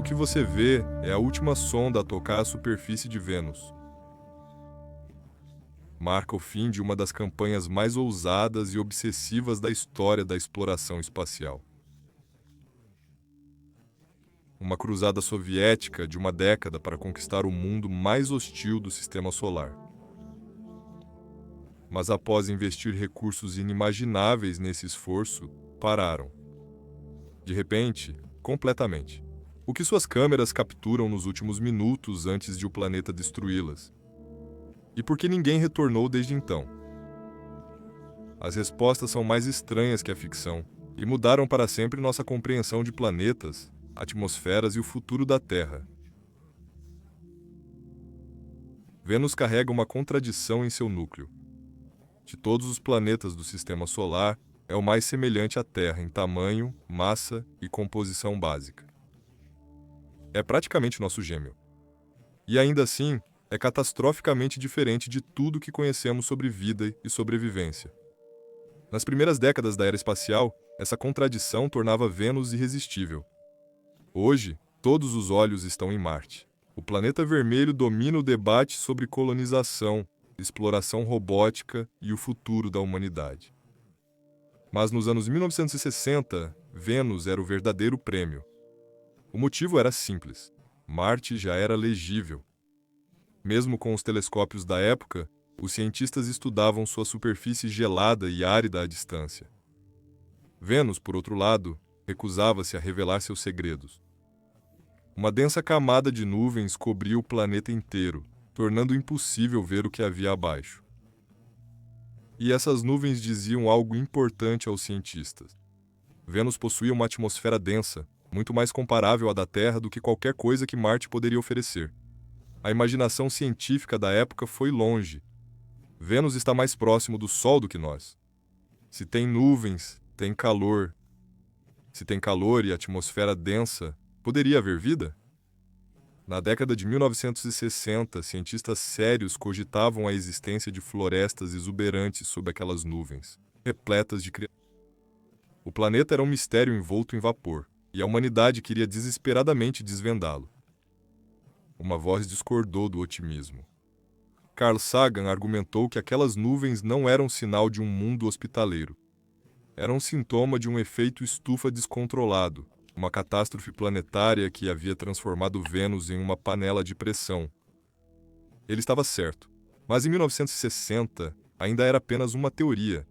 que você vê é a última sonda a tocar a superfície de Vênus. Marca o fim de uma das campanhas mais ousadas e obsessivas da história da exploração espacial. Uma cruzada soviética de uma década para conquistar o mundo mais hostil do sistema solar. Mas após investir recursos inimagináveis nesse esforço, pararam. De repente, completamente. O que suas câmeras capturam nos últimos minutos antes de o planeta destruí-las? E por que ninguém retornou desde então? As respostas são mais estranhas que a ficção e mudaram para sempre nossa compreensão de planetas, atmosferas e o futuro da Terra. Vênus carrega uma contradição em seu núcleo. De todos os planetas do Sistema Solar, é o mais semelhante à Terra em tamanho, massa e composição básica. É praticamente nosso gêmeo. E ainda assim, é catastroficamente diferente de tudo que conhecemos sobre vida e sobrevivência. Nas primeiras décadas da era espacial, essa contradição tornava Vênus irresistível. Hoje, todos os olhos estão em Marte. O planeta vermelho domina o debate sobre colonização, exploração robótica e o futuro da humanidade. Mas nos anos 1960, Vênus era o verdadeiro prêmio. O motivo era simples: Marte já era legível. Mesmo com os telescópios da época, os cientistas estudavam sua superfície gelada e árida à distância. Vênus, por outro lado, recusava-se a revelar seus segredos. Uma densa camada de nuvens cobria o planeta inteiro, tornando impossível ver o que havia abaixo. E essas nuvens diziam algo importante aos cientistas. Vênus possuía uma atmosfera densa, muito mais comparável à da Terra do que qualquer coisa que Marte poderia oferecer. A imaginação científica da época foi longe. Vênus está mais próximo do Sol do que nós. Se tem nuvens, tem calor. Se tem calor e atmosfera densa, poderia haver vida? Na década de 1960, cientistas sérios cogitavam a existência de florestas exuberantes sob aquelas nuvens, repletas de criaturas. O planeta era um mistério envolto em vapor, e a humanidade queria desesperadamente desvendá-lo. Uma voz discordou do otimismo. Carl Sagan argumentou que aquelas nuvens não eram sinal de um mundo hospitaleiro. Eram sintoma de um efeito estufa descontrolado, uma catástrofe planetária que havia transformado Vênus em uma panela de pressão. Ele estava certo, mas em 1960 ainda era apenas uma teoria.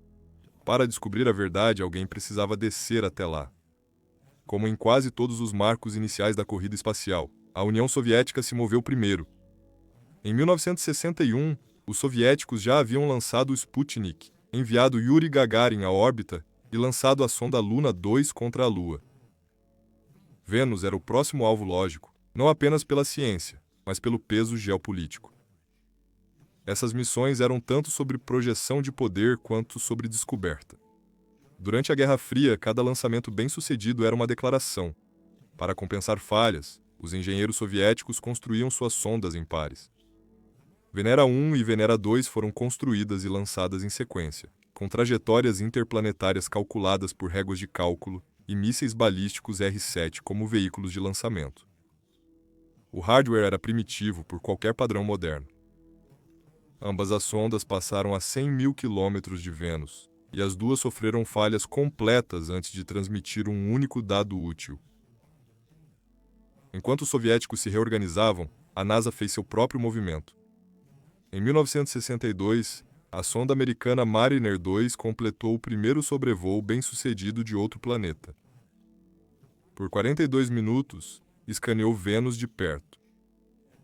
Para descobrir a verdade, alguém precisava descer até lá. Como em quase todos os marcos iniciais da corrida espacial, a União Soviética se moveu primeiro. Em 1961, os soviéticos já haviam lançado o Sputnik, enviado Yuri Gagarin à órbita e lançado a sonda Luna 2 contra a Lua. Vênus era o próximo alvo lógico, não apenas pela ciência, mas pelo peso geopolítico. Essas missões eram tanto sobre projeção de poder quanto sobre descoberta. Durante a Guerra Fria, cada lançamento bem-sucedido era uma declaração. Para compensar falhas, os engenheiros soviéticos construíam suas sondas em pares. Venera 1 e Venera 2 foram construídas e lançadas em sequência, com trajetórias interplanetárias calculadas por réguas de cálculo e mísseis balísticos R-7 como veículos de lançamento. O hardware era primitivo por qualquer padrão moderno. Ambas as sondas passaram a 100 mil quilômetros de Vênus, e as duas sofreram falhas completas antes de transmitir um único dado útil. Enquanto os soviéticos se reorganizavam, a NASA fez seu próprio movimento. Em 1962, a sonda americana Mariner 2 completou o primeiro sobrevoo bem-sucedido de outro planeta. Por 42 minutos, escaneou Vênus de perto.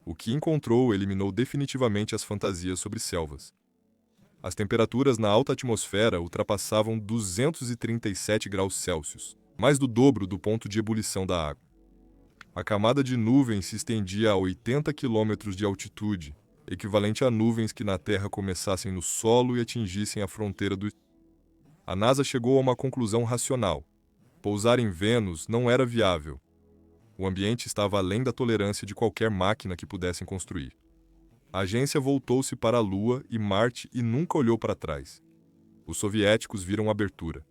O que encontrou eliminou definitivamente as fantasias sobre selvas. As temperaturas na alta atmosfera ultrapassavam 237 graus Celsius, mais do dobro do ponto de ebulição da água. A camada de nuvens se estendia a 80 quilômetros de altitude, equivalente a nuvens que na Terra começassem no solo e atingissem a fronteira do... A NASA chegou a uma conclusão racional. Pousar em Vênus não era viável. O ambiente estava além da tolerância de qualquer máquina que pudessem construir. A agência voltou-se para a Lua e Marte e nunca olhou para trás. Os soviéticos viram abertura.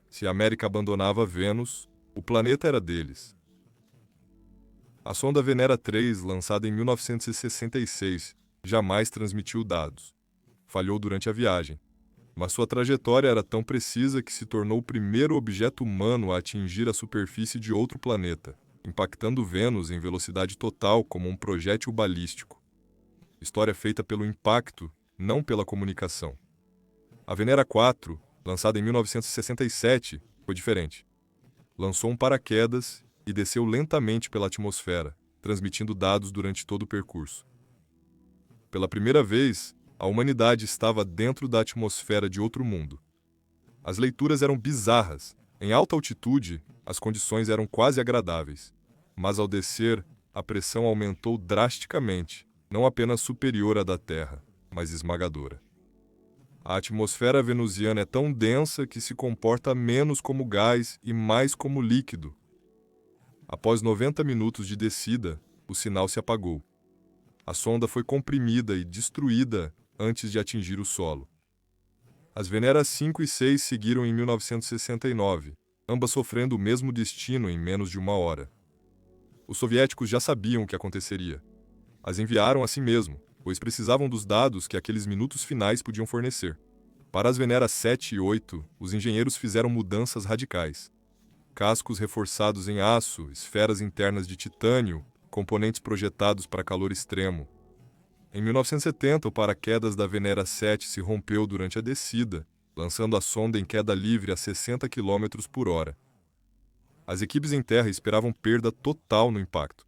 Se a América abandonava Vênus, o planeta era deles. A sonda Venera 3, lançada em 1966, jamais transmitiu dados. Falhou durante a viagem, mas sua trajetória era tão precisa que se tornou o primeiro objeto humano a atingir a superfície de outro planeta, impactando Vênus em velocidade total como um projétil balístico. História feita pelo impacto, não pela comunicação. A Venera 4, lançada em 1967, foi diferente. Lançou um paraquedas e desceu lentamente pela atmosfera, transmitindo dados durante todo o percurso. Pela primeira vez, a humanidade estava dentro da atmosfera de outro mundo. As leituras eram bizarras. Em alta altitude, as condições eram quase agradáveis. Mas ao descer, a pressão aumentou drasticamente, não apenas superior à da Terra, mas esmagadora. A atmosfera venusiana é tão densa que se comporta menos como gás e mais como líquido. Após 90 minutos de descida, o sinal se apagou. A sonda foi comprimida e destruída antes de atingir o solo. As Veneras 5 e 6 seguiram em 1969, ambas sofrendo o mesmo destino em menos de uma hora. Os soviéticos já sabiam o que aconteceria. As enviaram a si mesmo, pois precisavam dos dados que aqueles minutos finais podiam fornecer. Para as Veneras 7 e 8, os engenheiros fizeram mudanças radicais. Cascos reforçados em aço, esferas internas de titânio, componentes projetados para calor extremo. Em 1970, o paraquedas da Venera 7 se rompeu durante a descida, lançando a sonda em queda livre a 60 km por hora. As equipes em terra esperavam perda total no impacto.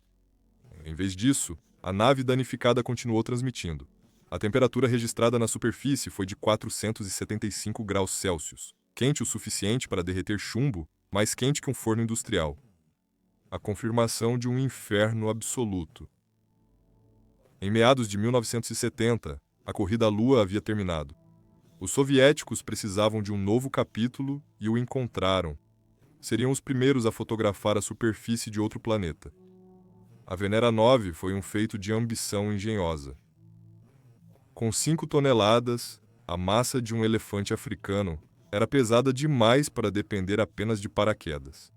Em vez disso, a nave danificada continuou transmitindo. A temperatura registrada na superfície foi de 475 graus Celsius, quente o suficiente para derreter chumbo, mais quente que um forno industrial. A confirmação de um inferno absoluto. Em meados de 1970, a corrida à Lua havia terminado. Os soviéticos precisavam de um novo capítulo e o encontraram. Seriam os primeiros a fotografar a superfície de outro planeta. A Venera 9 foi um feito de ambição engenhosa. Com 5 toneladas, a massa de um elefante africano era pesada demais para depender apenas de paraquedas.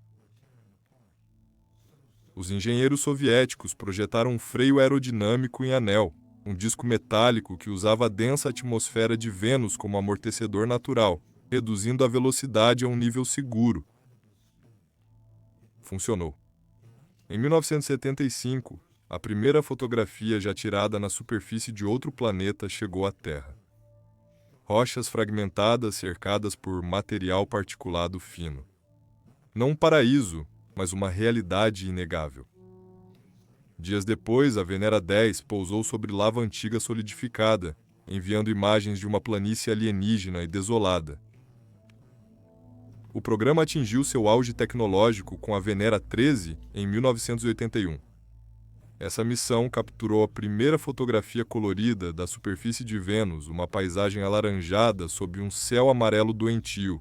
Os engenheiros soviéticos projetaram um freio aerodinâmico em anel, um disco metálico que usava a densa atmosfera de Vênus como amortecedor natural, reduzindo a velocidade a um nível seguro. Funcionou. Em 1975, a primeira fotografia já tirada na superfície de outro planeta chegou à Terra. Rochas fragmentadas cercadas por material particulado fino. Não um paraíso, mas uma realidade inegável. Dias depois, a Venera 10 pousou sobre lava antiga solidificada, enviando imagens de uma planície alienígena e desolada. O programa atingiu seu auge tecnológico com a Venera 13 em 1981. Essa missão capturou a primeira fotografia colorida da superfície de Vênus, uma paisagem alaranjada sob um céu amarelo doentio.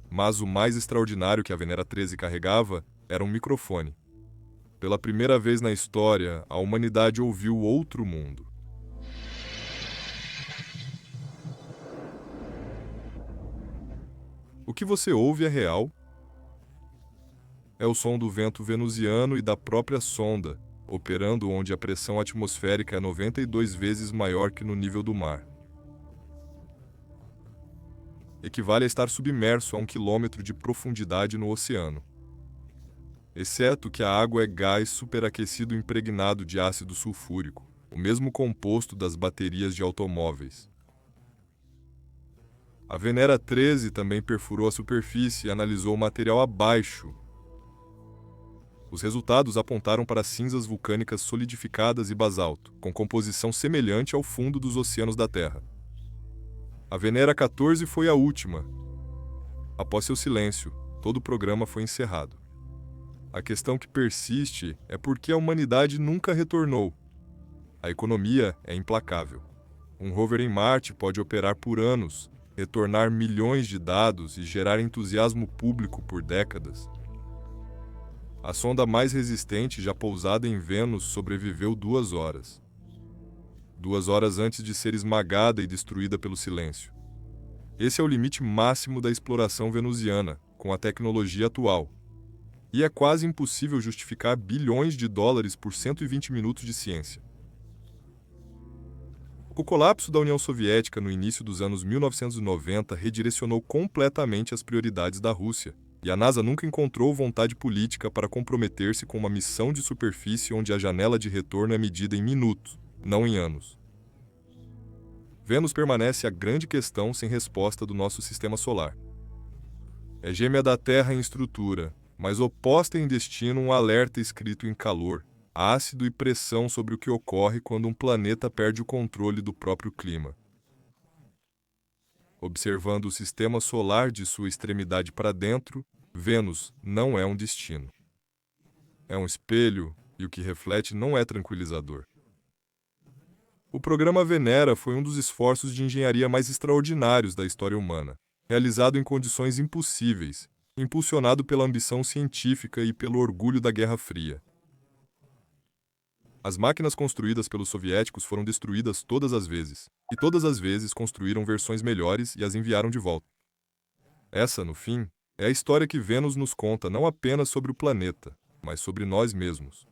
Mas o mais extraordinário que a Venera 13 carregava era um microfone. Pela primeira vez na história, a humanidade ouviu outro mundo. O que você ouve é real. É o som do vento venusiano e da própria sonda, operando onde a pressão atmosférica é 92 vezes maior que no nível do mar. Equivale a estar submerso a 1 quilômetro de profundidade no oceano. Exceto que a água é gás superaquecido impregnado de ácido sulfúrico, o mesmo composto das baterias de automóveis. A Venera 13 também perfurou a superfície e analisou o material abaixo. Os resultados apontaram para cinzas vulcânicas solidificadas e basalto, com composição semelhante ao fundo dos oceanos da Terra. A Venera 14 foi a última. Após seu silêncio, todo o programa foi encerrado. A questão que persiste é por que a humanidade nunca retornou. A economia é implacável. Um rover em Marte pode operar por anos, retornar milhões de dados e gerar entusiasmo público por décadas. A sonda mais resistente já pousada em Vênus sobreviveu 2 horas. 2 horas antes de ser esmagada e destruída pelo silêncio. Esse é o limite máximo da exploração venusiana, com a tecnologia atual. E é quase impossível justificar bilhões de dólares por 120 minutos de ciência. O colapso da União Soviética no início dos anos 1990 redirecionou completamente as prioridades da Rússia, e a NASA nunca encontrou vontade política para comprometer-se com uma missão de superfície onde a janela de retorno é medida em minutos, não em anos. Vênus permanece a grande questão sem resposta do nosso sistema solar. É gêmea da Terra em estrutura, mas oposta em destino um alerta escrito em calor, ácido e pressão sobre o que ocorre quando um planeta perde o controle do próprio clima. Observando o sistema solar de sua extremidade para dentro, Vênus não é um destino. É um espelho, e o que reflete não é tranquilizador. O programa Venera foi um dos esforços de engenharia mais extraordinários da história humana, realizado em condições impossíveis, impulsionado pela ambição científica e pelo orgulho da Guerra Fria. As máquinas construídas pelos soviéticos foram destruídas todas as vezes, e todas as vezes construíram versões melhores e as enviaram de volta. Essa, no fim, é a história que Vênus nos conta não apenas sobre o planeta, mas sobre nós mesmos.